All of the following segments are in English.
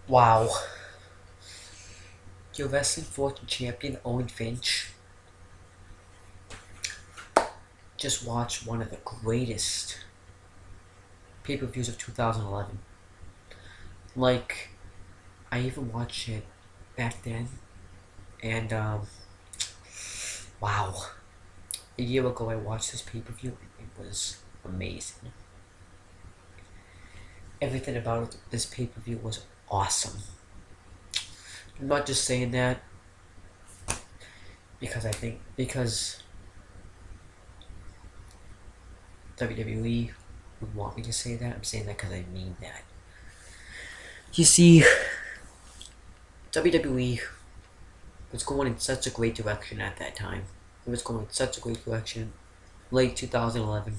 Wow. Your wrestling fortune champion, Owen Finch, just watched one of the greatest pay-per-views of 2011. Like, I even watched it back then, and, wow. A year ago I watched this pay-per-view, and it was amazing. Everything about this pay-per-view was awesome. I'm not just saying that because WWE would want me to say that. I'm saying that because I mean that. You see, WWE was going in such a great direction at that time. It was going in such a great direction. Late 2011.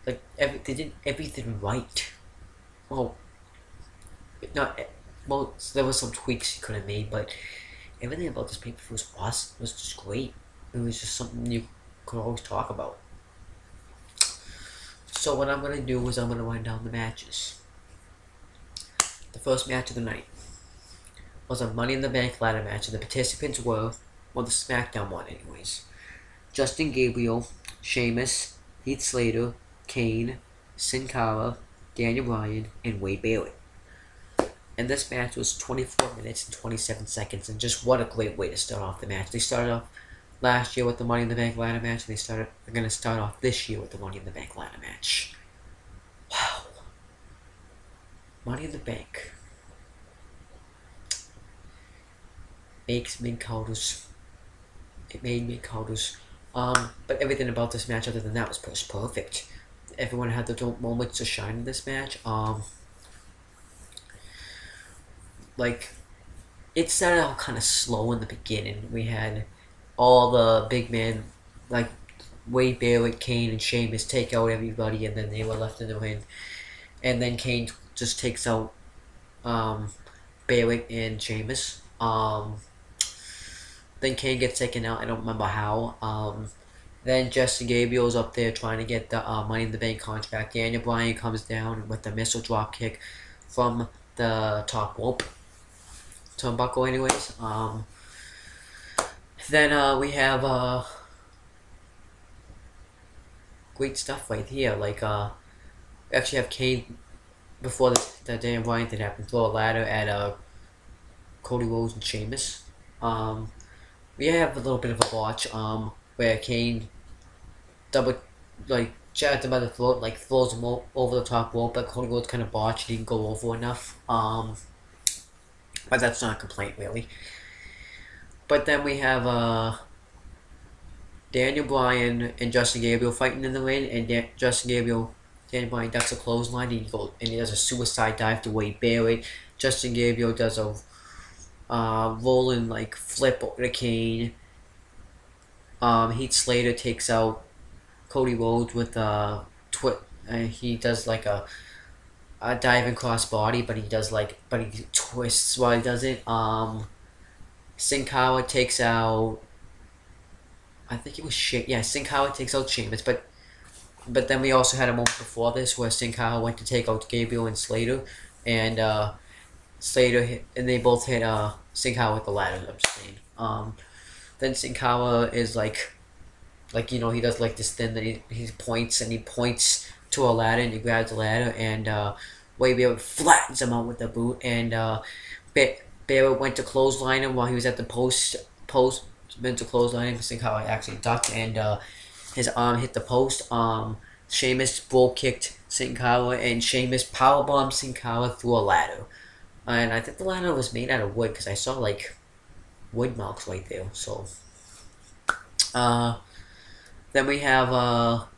Like, they did everything right. Well, not well. There was some tweaks you could have made, but everything about this pay-per-view was awesome. It was just great. It was just something you could always talk about. So what I'm gonna do is I'm gonna run down the matches. The first match of the night was a Money in the Bank ladder match, and the participants were, well, the SmackDown one anyways. Justin Gabriel, Sheamus, Heath Slater, Kane, Sin Cara, Daniel Bryan, and Wade Barrett. And this match was 24 minutes and 27 seconds, and just what a great way to start off the match. They started off last year with the Money in the Bank ladder match, and they're going to start off this year with the Money in the Bank ladder match. Wow. Money in the Bank makes mid-carders. It made mid-carders. But everything about this match other than that was perfect. Everyone had their moments to shine in this match. Like, it started out kind of slow in the beginning. We had all the big men, like Wade Barrett, Kane, and Sheamus take out everybody, and then they were left in the ring. And then Kane just takes out Barrett and Sheamus. Then Kane gets taken out. I don't remember how. Then Justin Gabriel's up there trying to get the Money in the Bank contract. Daniel Bryan comes down with the missile drop kick from the top rope. Turnbuckle, anyways. Then we have great stuff right here. Like, we actually have Kane before the Daniel Bryan thing happened. Throw a ladder at Cody Rhodes and Sheamus. We have a little bit of a botch. Where Kane jacked him by the throat, like throws him over the top rope, but Cody Rhodes kind of botched. He didn't go over enough. But that's not a complaint really. But then we have Daniel Bryan and Justin Gabriel fighting in the ring, and Daniel Bryan ducks a clothesline, and he does a suicide dive to Wade Barrett. Justin Gabriel does a rolling like flip over the Kane. Heath Slater takes out Cody Rhodes with he does like a diving crossbody, but he twists while he does it. Sin Cara takes out, I think it was Sin Cara takes out Sheamus, but then we also had a moment before this where Sin Cara went to take out Gabriel and Slater, and and they both hit Sin Cara with the ladder. I'm just saying. Then Sin Cara is like he does like this thing that he points to a ladder, and he grabs the ladder, and Wade Barrett flattens him out with the boot, and Barrett went to clothesline him while he was at the post went to clothesline him. Sin Cara actually ducked, and his arm hit the post. Sheamus bull kicked Sin Cara, and Sheamus powerbombed Sin Cara through a ladder, and I think the ladder was made out of wood because I saw like wood marks right there. So then we have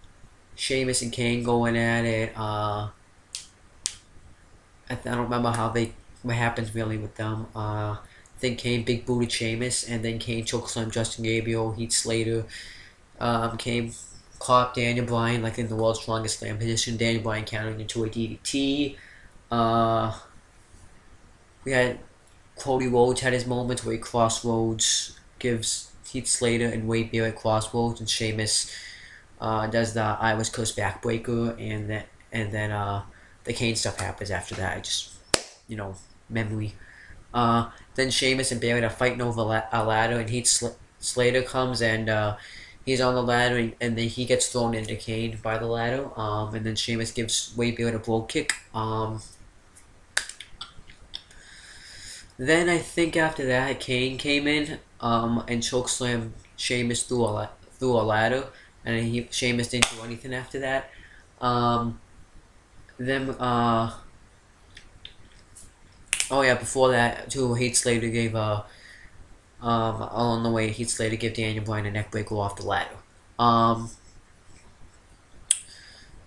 Sheamus and Kane going at it. I don't remember what happens really with them. I think Kane big booted Sheamus, and then Kane chokeslammed Justin Gabriel, Heath Slater. Kane caught Daniel Bryan like in the world's strongest slam position. Daniel Bryan countered into a DDT. We had Cody Rhodes had his moments where he crossroads, gives Heath Slater and Wade Barrett crossroads, and Sheamus does the I Was Cursed backbreaker, and then the Kane stuff happens after that. I just, memory. Then Sheamus and Bayley are fighting over a ladder, and Slater comes and he's on the ladder, and then he gets thrown into Kane by the ladder. And then Sheamus gives Wade Bayley a blow kick. Then I think after that, Kane came in and chokeslammed Sheamus through a ladder, and Sheamus didn't do anything after that. Before that too, Heath Slater gave along the way, Heath Slater gave Daniel Bryan a neckbreaker off the ladder.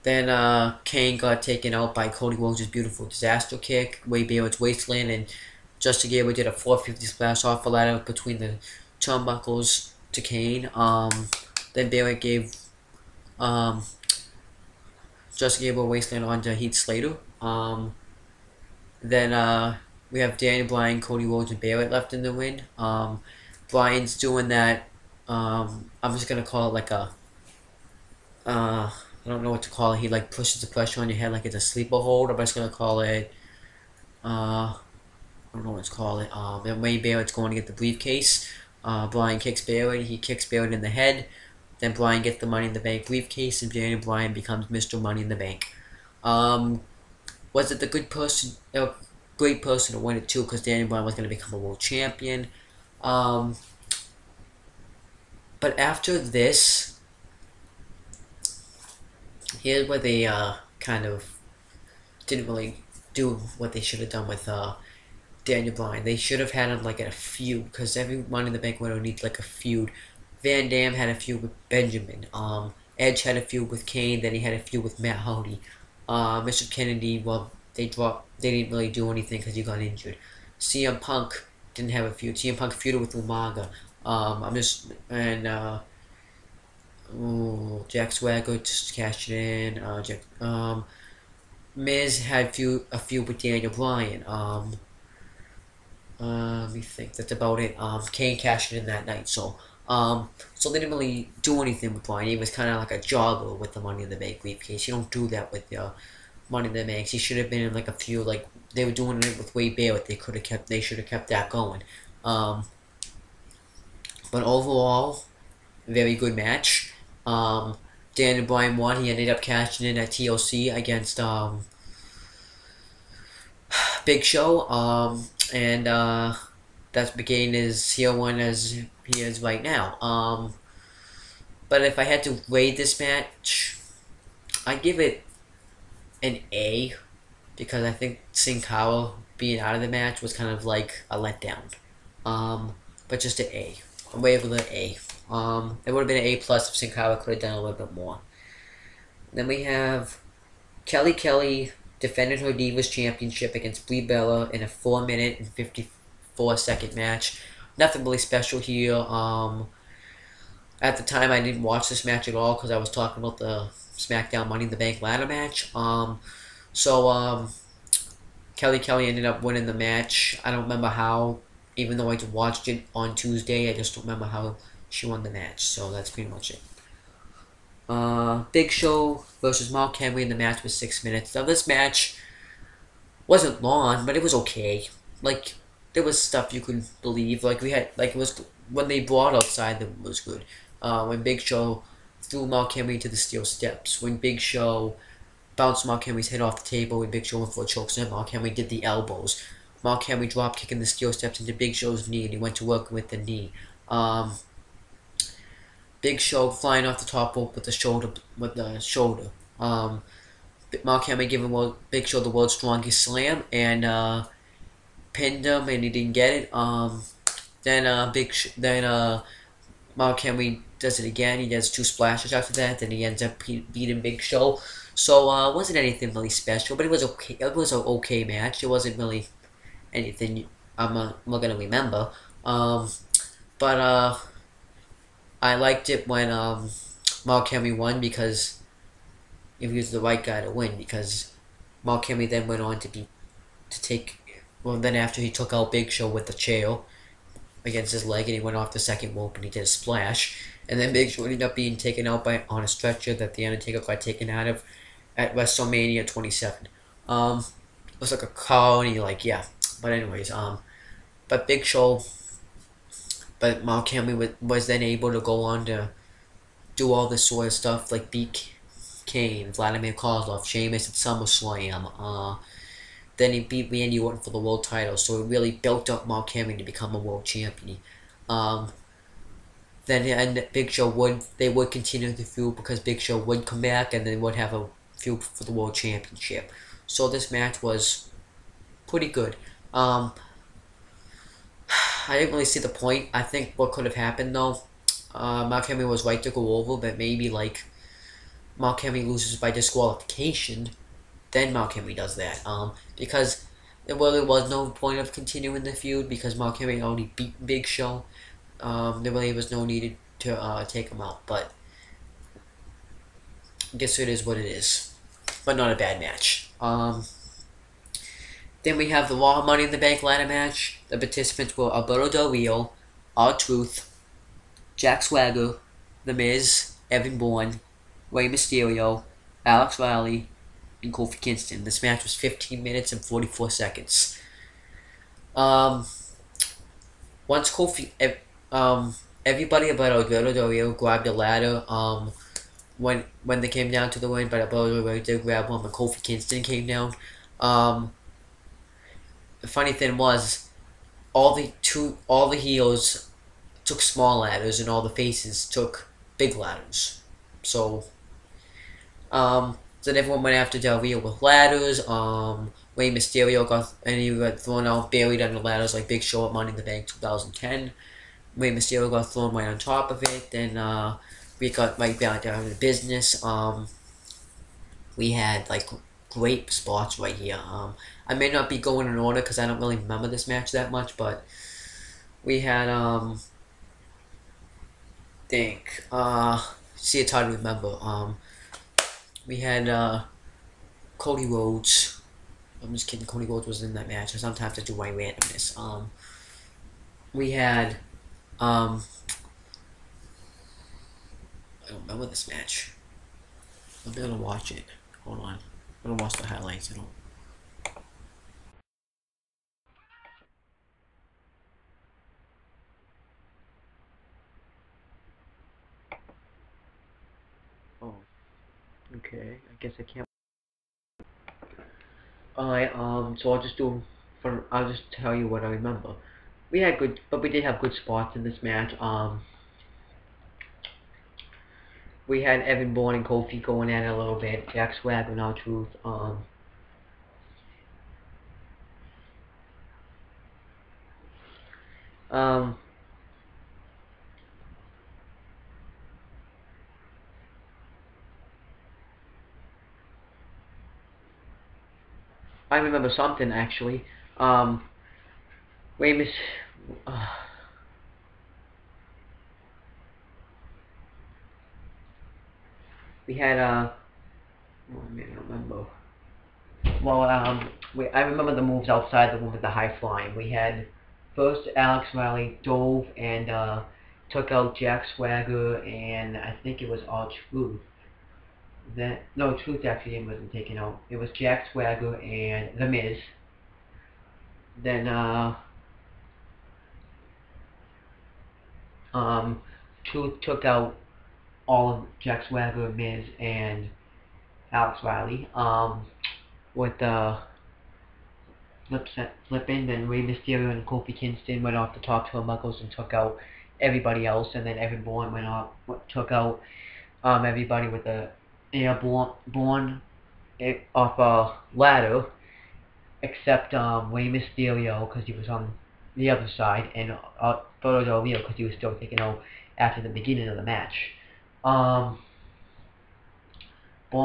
Then Kane got taken out by Cody Rhodes' beautiful disaster kick, Wade Barrett's wasteland, and Justin Gabriel did a 450 splash off the ladder between the turnbuckles to Kane. Then Barrett gave Justin Gabriel wasteland onto Heath Slater. Then we have Daniel Bryan, Cody Rhodes, and Barrett left in the win. Bryan's doing that. I'm just gonna call it like a. I don't know what to call it. He like pushes the pressure on your head like it's a sleeper hold. I'm just gonna call it. I don't know what to call it. Then Wade Barrett's going to get the briefcase. Bryan kicks Barrett. He kicks Barrett in the head. Then Bryan gets the Money in the Bank briefcase, and Daniel Bryan becomes Mr. Money in the Bank. Was it the great person to win it too? Because Daniel Bryan was going to become a world champion. But after this, here's where they kind of didn't really do what they should have done with Daniel Bryan. They should have had him like at a feud, because every Money in the Bank winner needs like a feud. Van Dam had a feud with Benjamin. Edge had a feud with Kane. Then he had a feud with Matt Hardy. Mr. Kennedy, well, they didn't really do anything because he got injured. CM Punk didn't have a feud. CM Punk feuded with Umaga. Jack Swagger just cashed it in. Miz had a feud with Daniel Bryan. Let me think. That's about it. Kane cashed it in that night. So they didn't really do anything with Bryan. He was kind of like a jogger with the Money in the Bank briefcase. You don't do that with Money in the Bank. He should have been in like a few, like they were doing it with Wade Barrett. They should have kept that going. But overall, very good match. Daniel Bryan won. He ended up cashing in at TLC against Big Show. And that's became his heel one as he is right now. But if I had to rate this match, I'd give it an A, because I think Sin Cara being out of the match was kind of like a letdown. But just an A. I'm way with an A. It would have been an A plus if Sin Cara could have done a little bit more. Then we have Kelly defended her Divas Championship against Brie Bella in a 4-minute and 54-second match. Nothing really special here. At the time, I didn't watch this match at all because I was talking about the SmackDown Money in the Bank ladder match. Kelly ended up winning the match. I don't remember how, even though I watched it on Tuesday, I just don't remember how she won the match. So that's pretty much it. Big Show versus Mark Henry, and the match was 6 minutes. Now this match wasn't long, but it was okay. Like, there was stuff you could believe. Like, it was when they brought outside, it was good. When Big Show threw Mark Henry to the steel steps. When Big Show bounced Mark Henry's head off the table. When Big Show went for a chokeslam, Mark Henry did the elbows. Mark Henry drop kicking the steel steps into Big Show's knee, and he went to work with the knee. Big Show flying off the top rope with the shoulder. Mark Henry giving Big Show the world's strongest slam and pinned him, and he didn't get it. Then Mark Henry does it again. He does 2 splashes after that. Then he ends up beating Big Show. So it wasn't anything really special, but it was okay. It was an okay match. It wasn't really anything I'm not gonna remember. But I liked it when Mark Henry won, because he was the right guy to win, because Mark Henry then went on then after he took out Big Show with the chair against his leg, and he went off the second rope and he did a splash, and then Big Show ended up being taken out on a stretcher that the Undertaker got taken out of at WrestleMania 27. It was like a car, and he like yeah. But anyways, but Big Show, but Mark Henry was then able to go on to do all this sort of stuff like beat Kane, Vladimir Kozlov, Sheamus at SummerSlam. Then he beat Randy Orton for the world title, so it really built up Mark Henry to become a world champion. Um, then and Big Show would continue the feud because Big Show would come back and they would have a feud for the world championship. So this match was pretty good. I didn't really see the point. I think what could have happened though, Mark Henry was right to go over, but maybe like Mark Henry loses by disqualification, then Mark Henry does that. Because there really was no point of continuing the feud because Mark Henry already beat Big Show. There really was no need to take him out, but I guess it is what it is. But not a bad match. Then we have the Raw Money in the Bank ladder match. The participants were Alberto Del Rio, R-Truth, Jack Swagger, The Miz, Evan Bourne, Rey Mysterio, Alex Riley, and Kofi Kingston. This match was 15 minutes and 44 seconds. Once everybody but Alberto Del Rio grabbed the ladder, when they came down to the ring, but Alberto Del Rio did grab one when Kofi Kingston came down. The funny thing was, all the heels took small ladders and all the faces took big ladders. So, then everyone went after Del Rio with ladders. Rey Mysterio got thrown out, buried under ladders like Big Show at Money in the Bank 2010. Rey Mysterio got thrown right on top of it. Then we got right back down to business. We had like great spots right here. I may not be going in order because I don't really remember this match that much, but we had see it's hard to remember. We had Cody Rhodes. I'm just kidding. Cody Rhodes was in that match. Sometimes I do my randomness. We had I don't remember this match. I'll be able to watch it. Hold on. I'm gonna watch the highlights. I don't. Oh, okay. I guess I can't. Alright. So I'll just tell you what I remember. We did have good spots in this match. We had Evan Bourne and Kofi going at it a little bit. Jack Swagger and R-Truth. Um, I remember something actually. Wait, Miss. Uh, we had oh, man, I don't remember. Well, I remember the moves outside the room with the high flying. We had first Alex Riley dove and took out Jack Swagger and I think it was R-Truth. Then no, Truth actually wasn't taken out. It was Jack Swagger and The Miz. Then Truth took out all of Jack Swagger, Miz, and Alex Riley. With flipping, then Rey Mysterio and Kofi Kingston went off the top turnbuckles and took out everybody else, and then Evan Bourne took out everybody with the Bourne off a ladder, except Rey Mysterio because he was on the other side, and Alberto Del Rio because he was still taking out after the beginning of the match. Bourne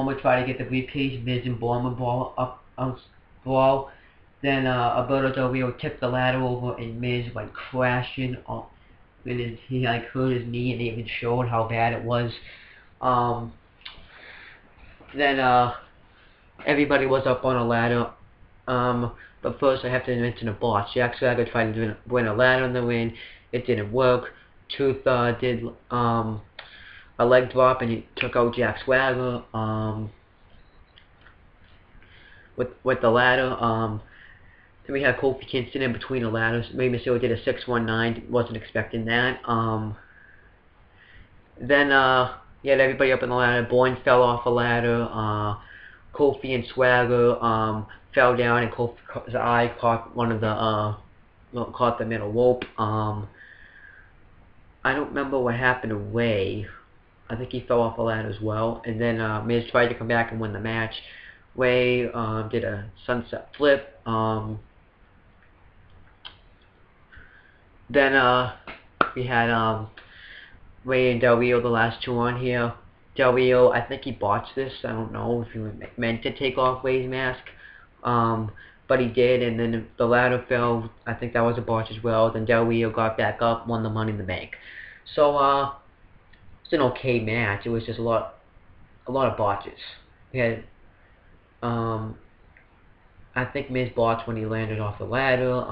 would try to get the briefcase, Miz and Bourne would brawl. Then Alberto Del Rio tipped the ladder over and Miz went crashing on. He like hurt his knee and they even showed how bad it was. Then everybody was up on a ladder. But first I have to mention a boss. Jack Swagger tried to win a ladder in the ring. It didn't work. Truth did a leg drop and he took out Jack Swagger. with the ladder. Then we had Kofi Kingston in between the ladders. Rey Mysterio did a 619. Wasn't expecting that. Then you had everybody up in the ladder. Bourne fell off a ladder. Kofi and Swagger fell down, and Kofi's eye caught one of the caught the middle rope. I don't remember what happened to Rey. I think he fell off a ladder as well. And then Miz tried to come back and win the match. Rey did a sunset flip. Then we had Rey and Del Rio, the last two on here. Del Rio, I think he botched this. I don't know if he meant to take off Rey's mask. But he did, and then the ladder fell. I think that was a botch as well. Then Del Rio got back up, won the Money in the Bank. So, it's an okay match. It was just a lot of botches. We had, I think Miz botched when he landed off the ladder.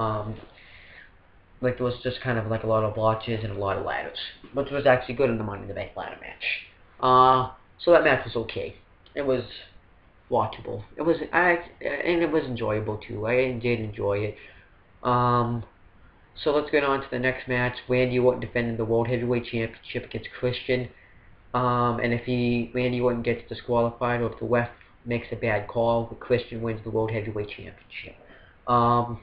Like, there was just kind of like a lot of botches and a lot of ladders, which was actually good in the Money in the Bank ladder match. So that match was okay. It was watchable. It was, and it was enjoyable too. I did enjoy it. So let's get on to the next match. Randy Orton defending the World Heavyweight Championship against Christian. And if Randy Orton gets disqualified, or if the ref makes a bad call, Christian wins the World Heavyweight Championship. And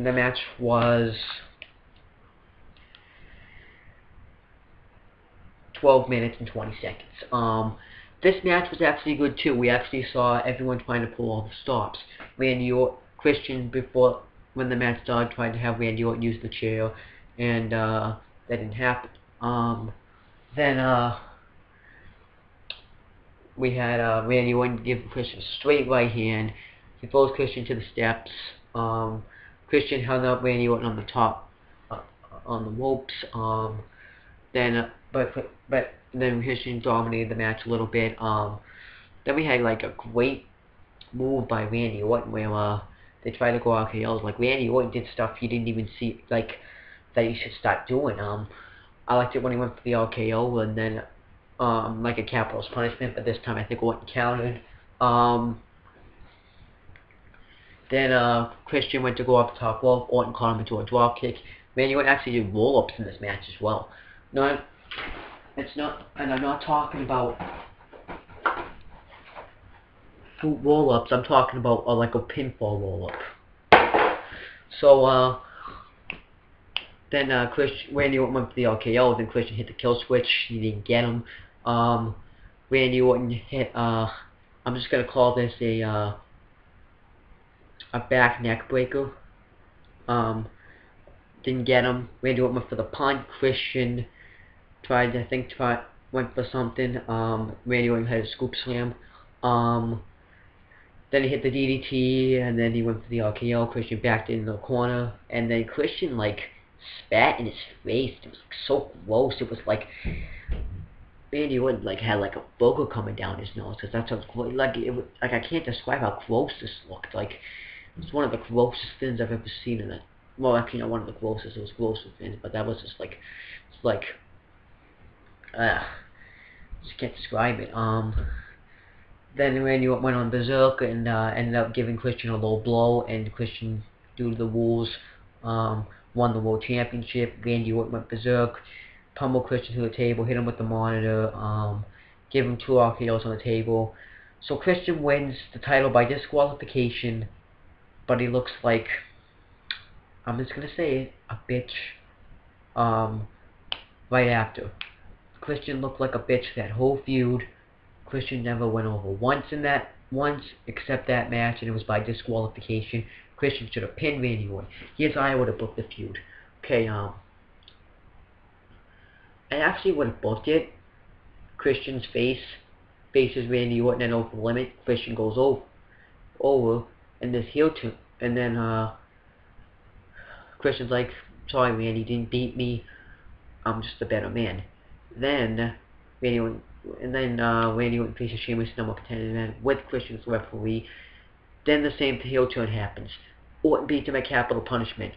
the match was 12 minutes and 20 seconds. This match was actually good too. We actually saw everyone trying to pull all the stops. Randy Orton, Christian, before when the match started, tried to have Randy Orton use the chair, and that didn't happen. Then we had Randy Orton give Christian a straight right hand. He throws Christian to the steps. Christian held up Randy Orton on the top, on the ropes. But then Christian dominated the match a little bit. Then we had like a great move by Randy Orton where they tried to go RKOs. Like, Randy Orton did stuff you didn't even see, like, that you should start doing. I liked it when he went for the RKO, and then like a capital's punishment, but this time I think Orton countered. Then Christian went to go off the top rope. Orton caught him into a drop kick. Randy Orton actually did roll-ups in this match as well. And I'm not talking about roll-ups. I'm talking about like a pinfall roll-up. So then Randy Orton went for the RKO. Then Christian hit the kill switch. He didn't get him. Randy Orton hit. I'm just gonna call this a back neck breaker. Didn't get him. Randy Orton went for the punt. Christian went for something. Randy Orton had a scoop slam. Then he hit the DDT, and then he went for the RKO. Christian backed into the corner, and then Christian like spat in his face. It was like, so gross. It was like Randy Orton like had like a booger coming down his nose, because that's how like it was, like I can't describe how gross this looked. Like, it's one of the grossest things I've ever seen in it. Well, actually, not one of the grossest. It was grosser things, but that was just like, it's like, just can't describe it. Then Randy Orton went on berserk and ended up giving Christian a low blow, and Christian, due to the rules, won the World Championship. Randy Orton went berserk, pummeled Christian to the table, hit him with the monitor, gave him 2 RKOs on the table. So Christian wins the title by disqualification, but he looks like, I'm just gonna say it, a bitch. Right after, Christian looked like a bitch that whole feud. Christian never went over once except that match, and it was by disqualification. Christian should have pinned Randy Orton. Yes, I would have booked the feud. Okay, I actually would have booked it. Christian's faces Randy Orton and over the limit. Christian goes over, and this heel turn, and then Christian's like, sorry man, you didn't beat me. I'm just a better man. Then Randy Orton faces Sheamus number contender man with Christian as referee. Then the same heel turn happens. Orton beats him at capital punishment.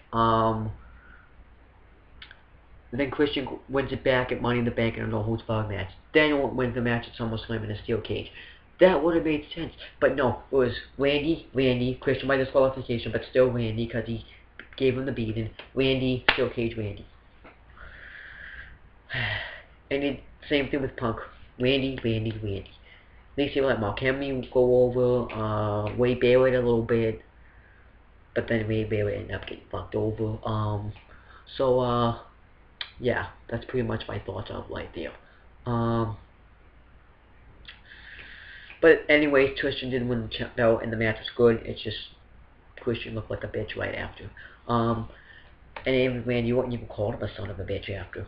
Then Christian wins it back at Money in the Bank in a no holds barred match. Then Orton wins the match at SummerSlam in a steel cage. That would have made sense. But no, it was Randy, Christian by disqualification, but still Randy, because he gave him the beating. Randy, steel cage Randy. And the same thing with Punk. Randy. At least they let Mark Henry go over, Wade Barrett a little bit, but then Wade Barrett ended up getting fucked over. Yeah, that's pretty much my thoughts on it right there. But anyways, Christian did win the belt, and the match was good. It's just Christian looked like a bitch right after. And even Randy Orton even called him a son of a bitch after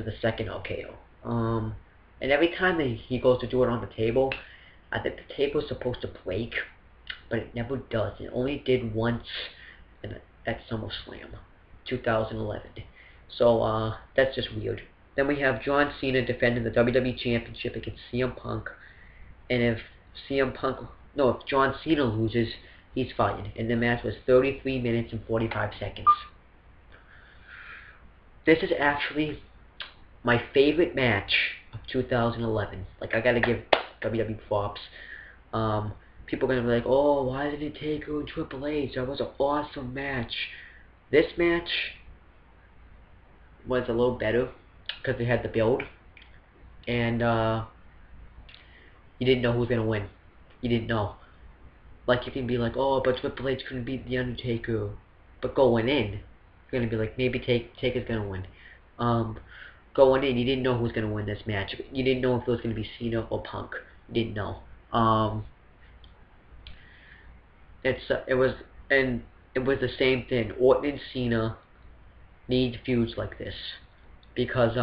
the second RKO. And every time that he goes to do it on the table, I think the table is supposed to break, but it never does. It only did once at SummerSlam 2011. So that's just weird. Then we have John Cena defending the WWE Championship against CM Punk. And if John Cena loses, he's fired. And the match was 33 minutes and 45 seconds. This is actually my favorite match of 2011. Like, I gotta give WWE props. People are gonna be like, oh, why did it take her and Triple H? That was an awesome match. This match was a little better because they had the build. And, you didn't know who was going to win. You didn't know. Like, you can be like, oh, but Triple H couldn't beat The Undertaker. But going in, you're going to be like, maybe Taker's going to win. Going in, you didn't know who was going to win this match. You didn't know if it was going to be Cena or Punk. You didn't know. It was the same thing. Orton and Cena need feuds like this. Because,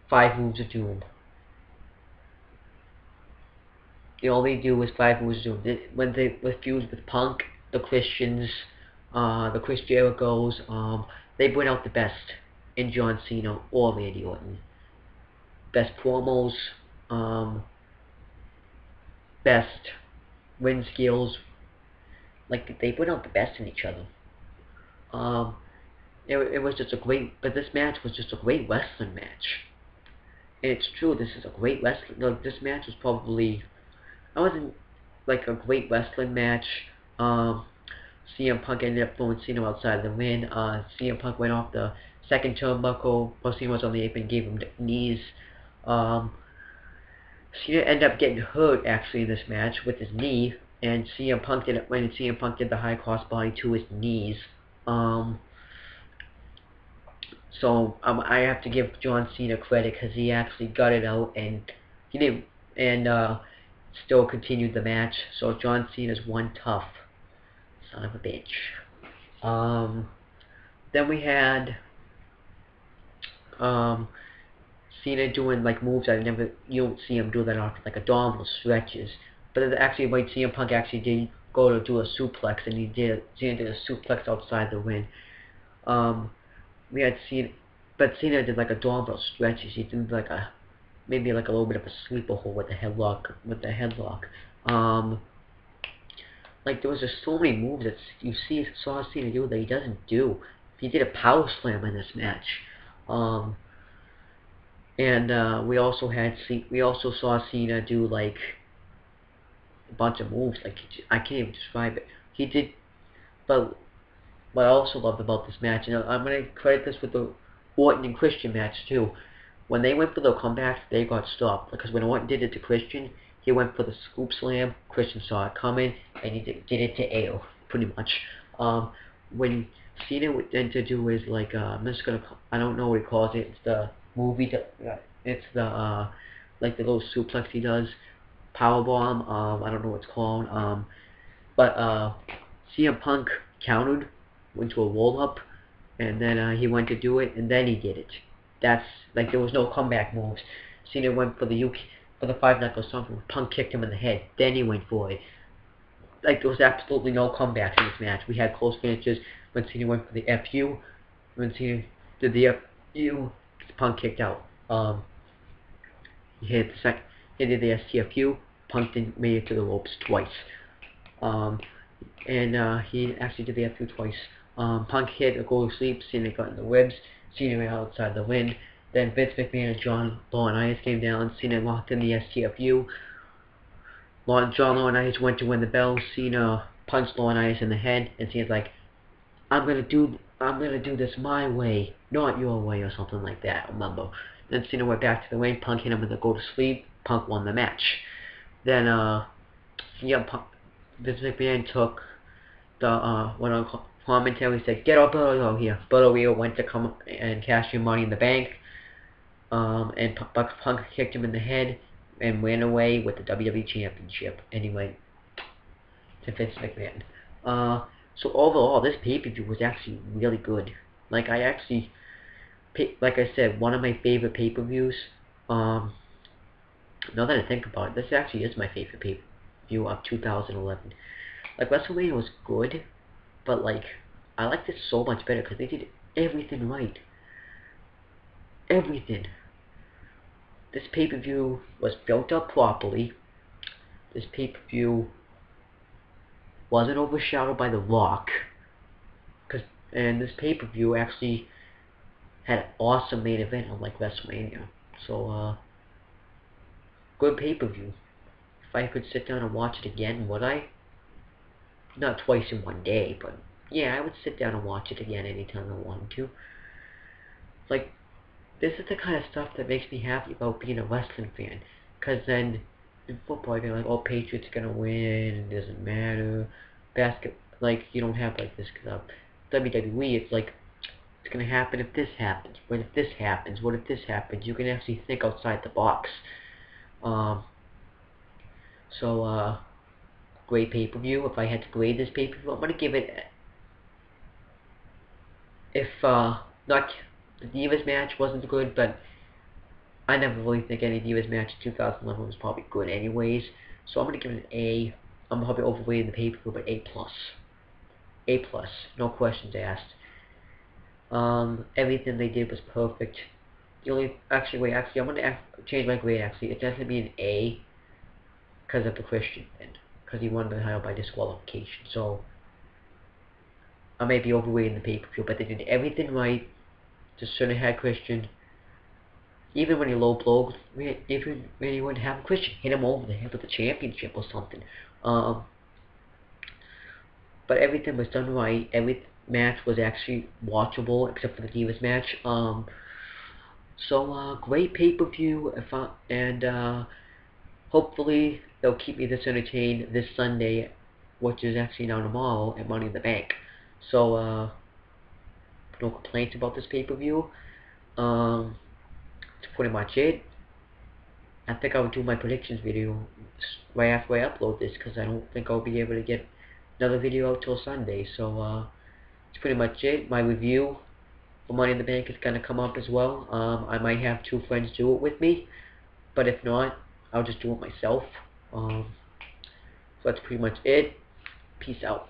5 moves of doom. All they do is 5 moves of doom. When they were fused with Punk, the Christians, the Chris Jerichos, they bring out the best in John Cena or Randy Orton. Best promos, best win skills. Like, they bring out the best in each other. It was just a great, but this match was just a great wrestling match. And it's true, this is a great wrestling, like, this match was probably, I wasn't, like, a great wrestling match. CM Punk ended up throwing Cena outside the ring. CM Punk went off the second turnbuckle, while Cena was on the apron, gave him knees. Cena ended up getting hurt, actually, in this match, with his knee, and CM Punk did the high crossbody to his knees. So I have to give John Cena credit because he actually got it out and he did, and still continued the match. So John Cena's one tough son of a bitch. Then we had Cena doing like moves you don't see him do that often, like abdominal stretches. But it actually, when CM Punk actually did go to do a suplex, and Cena did a suplex outside the ring. We had Cena, but Cena did like a dumbbell stretches. He did like maybe like a little bit of a sleeper hold with the headlock. Like, there was just so many moves that you saw Cena do that he doesn't do. He did a power slam in this match. We also saw Cena do like a bunch of moves. Like, I can't even describe it. He did, but. What I also loved about this match, and I'm going to credit this with the Orton and Christian match too. When they went for the comebacks, they got stopped. Because when Orton did it to Christian, he went for the scoop slam. Christian saw it coming, and he did it to Ale, pretty much. When Cena went then to do his, like, I don't know what he calls it. It's the movie, it's the, like the little suplex he does. Powerbomb, I don't know what it's called. But CM Punk countered, went to a roll-up, and then he went to do it, and then he did it. That's, like, there was no comeback moves. Cena went for the 5-knuckle something. Punk kicked him in the head. Then he went for it. Like, there was absolutely no comebacks in this match. We had close finishes when Cena went for the FU. When Cena did the FU, Punk kicked out. He did the STFU. Punk made it to the ropes twice. He actually did the FU twice. Punk hit a go to sleep. Cena got in the ribs. Cena ran outside the ring. Then Vince McMahon and John Laurinaitis came down. Cena walked in the STFU. John Laurinaitis went to win the bell. Cena punched Laurinaitis in the head, and Cena's like, I'm gonna do this my way, not your way, or something like that. Remember? Then Cena went back to the ring. Punk hit him with a go to sleep. Punk won the match. Then Vince McMahon took the went on commentary, said, "Get up, Bella here." Bella Rio went to come and cash your Money in the Bank. And Punk kicked him in the head and ran away with the WWE Championship. And he went to Vince McMahon. So overall, this pay-per-view was actually really good. Like I said, one of my favorite pay-per-views. Now that I think about it, this actually is my favorite pay-per-view of 2011. Like, WrestleMania was good, but like, I liked it so much better because they did everything right. Everything. This pay-per-view was built up properly. This pay-per-view wasn't overshadowed by The Rock. And this pay-per-view actually had an awesome main event unlike WrestleMania. So, good pay-per-view. If I could sit down and watch it again, would I? Not twice in one day, but yeah, I would sit down and watch it again anytime I wanted to. Like, this is the kind of stuff that makes me happy about being a wrestling fan. Because then, in football, you're like, oh, Patriots gonna win, it doesn't matter. Like, you don't have like this, because WWE, it's like, it's gonna happen if this happens. What if this happens? What if this happens? You can actually think outside the box. Great pay-per-view. If I had to grade this pay-per-view, I'm gonna give it, not, the Divas match wasn't good, but I never really think any Divas match in 2011 was probably good anyways, so I'm gonna give it an A. I'm probably overrating the pay-per-view, but A+. A+, no questions asked. Everything they did was perfect. I'm gonna change my grade, actually. It's definitely be an A, because of the Christian thing. Because he won the title by disqualification. So, I may be overrating the pay-per-view, but they did everything right. Just should have had Christian. Even when he low blows, even when he wouldn't have Christian, hit him over the head with the championship or something. But everything was done right. Every match was actually watchable, except for the Divas match. Great pay-per-view, hopefully they'll keep me this entertained this Sunday, which is actually now tomorrow, at Money in the Bank. So, no complaints about this pay-per-view. That's pretty much it. I think I'll do my predictions video right after I upload this, because I don't think I'll be able to get another video out till Sunday. So, that's pretty much it. My review for Money in the Bank is going to come up as well. I might have 2 friends do it with me, but if not, I'll just do it myself. So that's pretty much it. Peace out.